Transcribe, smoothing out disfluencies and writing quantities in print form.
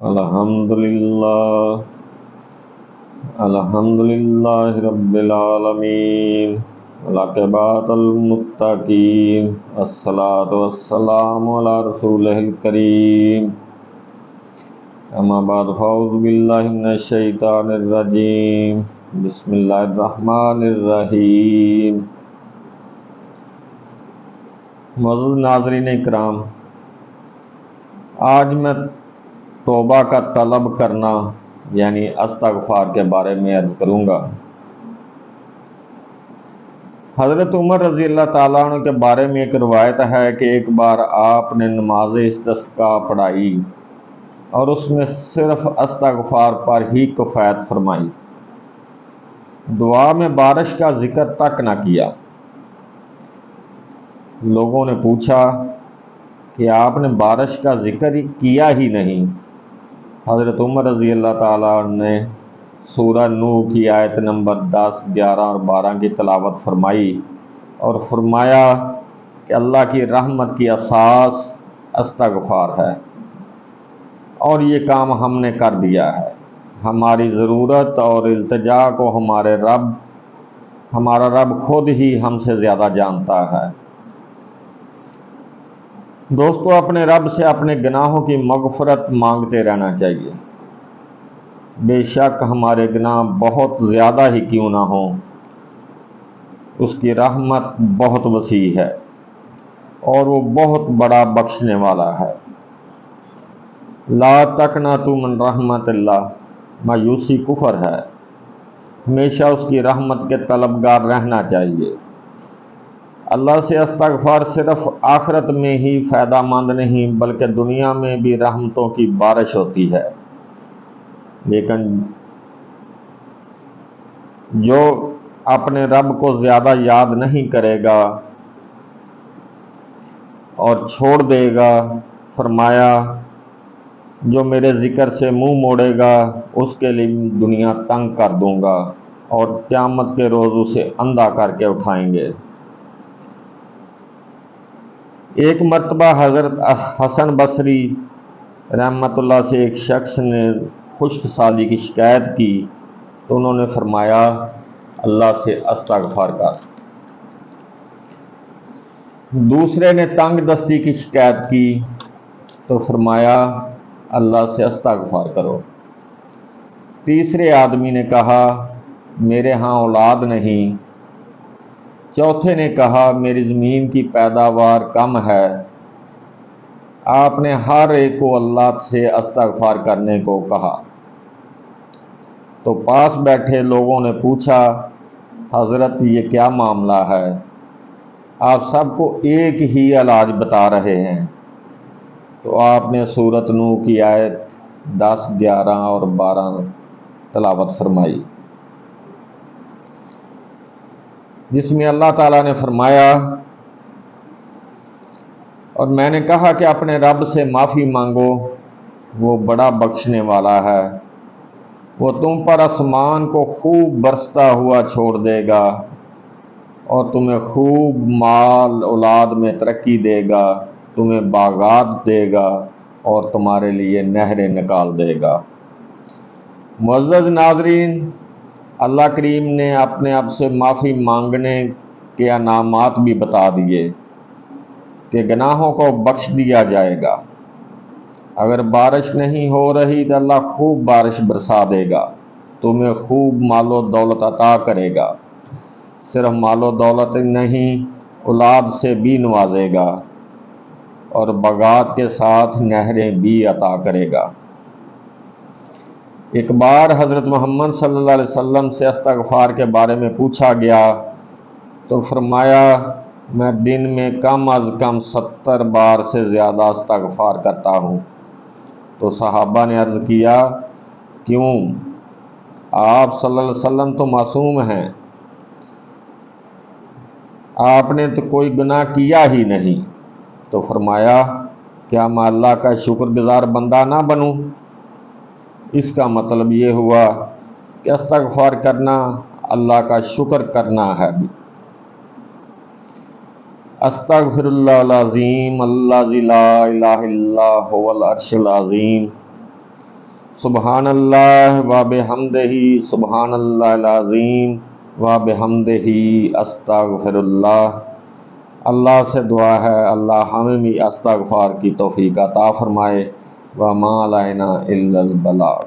الحمدللہ الحمدللہ رب العالمین والعاقبۃ للمتقین والصلاۃ والسلام علی رسولہ الکریم اما بعد فاعوذ باللہ من الشیطان الرجیم بسم اللہ الرحمن الرحیم۔ معزز ناظرین اکرام، آج میں توبہ کا طلب کرنا یعنی استغفار کے بارے میں عرض کروں گا۔ حضرت عمر رضی اللہ تعالیٰ عنہ کے بارے میں ایک روایت ہے کہ ایک بار آپ نے نماز استسقاء پڑھائی اور اس میں صرف استغفار پر ہی کفایت فرمائی، دعا میں بارش کا ذکر تک نہ کیا۔ لوگوں نے پوچھا کہ آپ نے بارش کا ذکر کیا ہی نہیں۔ حضرت عمر رضی اللہ تعالیٰ عنہ نے سورہ نوح کی آیت نمبر 10، 11 اور 12 کی تلاوت فرمائی اور فرمایا کہ اللہ کی رحمت کی اساس استغفار ہے، اور یہ کام ہم نے کر دیا ہے۔ ہماری ضرورت اور التجا کو ہمارا رب خود ہی ہم سے زیادہ جانتا ہے۔ دوستو، اپنے رب سے اپنے گناہوں کی مغفرت مانگتے رہنا چاہیے۔ بے شک ہمارے گناہ بہت زیادہ ہی کیوں نہ ہوں، اس کی رحمت بہت وسیع ہے اور وہ بہت بڑا بخشنے والا ہے۔ لا تقنطوا من رحمت اللہ، مایوسی کفر ہے۔ ہمیشہ اس کی رحمت کے طلبگار رہنا چاہیے۔ اللہ سے استغفار صرف آخرت میں ہی فائدہ مند نہیں بلکہ دنیا میں بھی رحمتوں کی بارش ہوتی ہے۔ لیکن جو اپنے رب کو زیادہ یاد نہیں کرے گا اور چھوڑ دے گا، فرمایا جو میرے ذکر سے منہ موڑے گا اس کے لیے دنیا تنگ کر دوں گا اور قیامت کے روز اسے اندھا کر کے اٹھائیں گے۔ ایک مرتبہ حضرت حسن بصری رحمۃ اللہ سے ایک شخص نے خشک سالی کی شکایت کی تو انہوں نے فرمایا اللہ سے استغفار کر۔ دوسرے نے تنگ دستی کی شکایت کی تو فرمایا اللہ سے استغفار کرو۔ تیسرے آدمی نے کہا میرے ہاں اولاد نہیں۔ چوتھے نے کہا میری زمین کی پیداوار کم ہے۔ آپ نے ہر ایک کو اللہ سے استغفار کرنے کو کہا تو پاس بیٹھے لوگوں نے پوچھا حضرت یہ کیا معاملہ ہے؟ آپ سب کو ایک ہی علاج بتا رہے ہیں۔ تو آپ نے سورۃ نوح کی آیت 10، 11 اور 12 تلاوت فرمائی، جس میں اللہ تعالیٰ نے فرمایا اور میں نے کہا کہ اپنے رب سے معافی مانگو، وہ بڑا بخشنے والا ہے، وہ تم پر آسمان کو خوب برستا ہوا چھوڑ دے گا اور تمہیں خوب مال اولاد میں ترقی دے گا، تمہیں باغات دے گا اور تمہارے لیے نہریں نکال دے گا۔ معزز ناظرین، اللہ کریم نے اپنے آپ سے معافی مانگنے کے انعامات بھی بتا دیے کہ گناہوں کو بخش دیا جائے گا۔ اگر بارش نہیں ہو رہی تو اللہ خوب بارش برسا دے گا، تمہیں خوب مال و دولت عطا کرے گا، صرف مال و دولت نہیں اولاد سے بھی نوازے گا اور باغات کے ساتھ نہریں بھی عطا کرے گا۔ ایک بار حضرت محمد صلی اللہ علیہ وسلم سے استغفار کے بارے میں پوچھا گیا تو فرمایا میں دن میں کم از کم 70 بار سے زیادہ استغفار کرتا ہوں۔ تو صحابہ نے عرض کیا کیوں؟ آپ صلی اللہ علیہ وسلم تو معصوم ہیں، آپ نے تو کوئی گناہ کیا ہی نہیں۔ تو فرمایا کیا میں اللہ کا شکر گزار بندہ نہ بنوں؟ اس کا مطلب یہ ہوا کہ استغفار کرنا اللہ کا شکر کرنا ہے۔ استغفر اللہ العظیم الذی لا الہ الا هو العرش العظیم سبحان اللہ و بحمدہ، سبحان اللہ العظیم و بحمدہ، استغفر اللہ۔ اللہ سے دعا ہے اللہ ہمیں بھی استغفار کی توفیق عطا فرمائے۔ وما علینا الا البلاغ۔